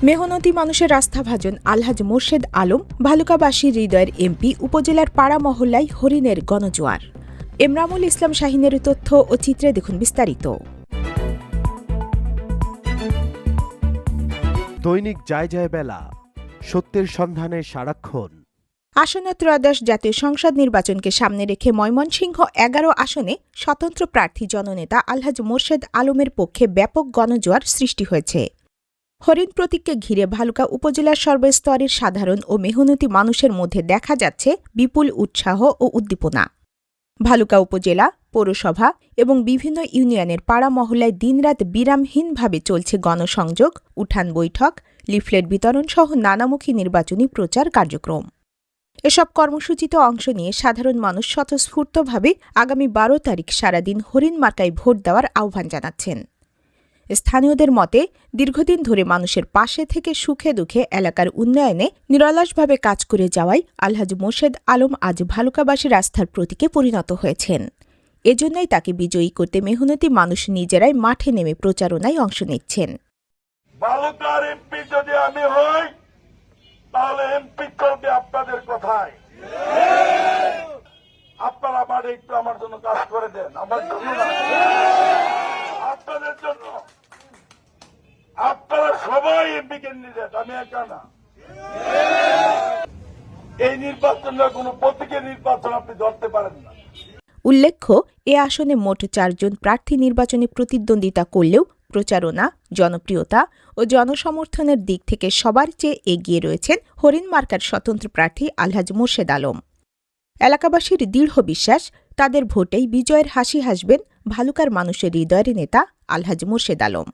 মেহনতি মানুষের আস্থাভাজন আলহাজ মোর্শেদ আলম ভালুকাবাসী হৃদয়ের এমপি উপজেলার পাড়া মহল্লায় হরিণের গণজোয়ার। এমরামুল ইসলাম শাহিনের তথ্য ও চিত্রে দেখুন বিস্তারিত। দৈনিক যায় যায় বেলা, সত্যের সন্ধানে সারাক্ষণ। আসন্ন ত্রয়োদশ জাতীয় সংসদ নির্বাচনকে সামনে রেখে ময়মনসিংহ ১১ আসনে স্বতন্ত্র প্রার্থী জননেতা আলহাজ মোর্শেদ আলমের পক্ষে ব্যাপক গণজোয়ার সৃষ্টি হয়েছে। হরিণ প্রতীককে ঘিরে ভালুকা উপজেলার সর্বস্তরের সাধারণ ও মেহনতি মানুষের মধ্যে দেখা যাচ্ছে বিপুল উৎসাহ ও উদ্দীপনা। ভালুকা উপজেলা, পৌরসভা এবং বিভিন্ন ইউনিয়নের পাড়া মহল্লায় দিনরাত বিরামহীনভাবে চলছে গণসংযোগ, উঠান বৈঠক, লিফলেট বিতরণ সহ নানামুখী নির্বাচনী প্রচার কার্যক্রম। এসব কর্মসূচিতে অংশ নিয়ে সাধারণ মানুষ স্বতঃস্ফূর্তভাবে আগামী ১২ তারিখ সারাদিন হরিণ মার্কায় ভোট দেওয়ার আহ্বান জানাচ্ছেন। স্থানীয়দের মতে, দীর্ঘদিন ধরে মানুষের পাশে থেকে সুখে দুঃখে এলাকার উন্নয়নে নিরলসভাবে কাজ করে যাওয়ায় আলহাজ মোর্শেদ আলম আজ ভালুকাবাসীর আস্থার প্রতীকে পরিণত হয়েছেন। এজন্যই তাকে বিজয়ী করতে মেহনতি মানুষ নিজেরাই মাঠে নেমে প্রচারণায় অংশ নিচ্ছেন। ভালুকার এমপি যদি আমি হই, তাহলে এমপি চলবে আপনাদের কথায়। আপনারা মাঠে একটু আমার জন্য কাজ করে দেন, আমার জন্য না, আপনাদের জন্য। আপনারা সবাই এমপি ক্যান্ডিডেট, আমি একা না। এই নির্বাচনটা কোন প্রতীকের নির্বাচন আপনি ধরতে পারেন না। উল্লেখ্য, এ আসনে মোট ৪ জন প্রার্থী নির্বাচনে প্রতিদ্বন্দ্বিতা করলেও প্রচারণা, জনপ্রিয়তা ও জনসমর্থনের দিক থেকে সবার চেয়ে এগিয়ে রয়েছেন হরিণ মার্কার স্বতন্ত্র প্রার্থী আলহাজ মোর্শেদ আলম। এলাকাবাসীর দৃঢ় বিশ্বাস, তাদের ভোটেই বিজয়ের হাসি হাসবেন ভালুকার মানুষের হৃদয়ের নেতা আলহাজ মোর্শেদ আলম।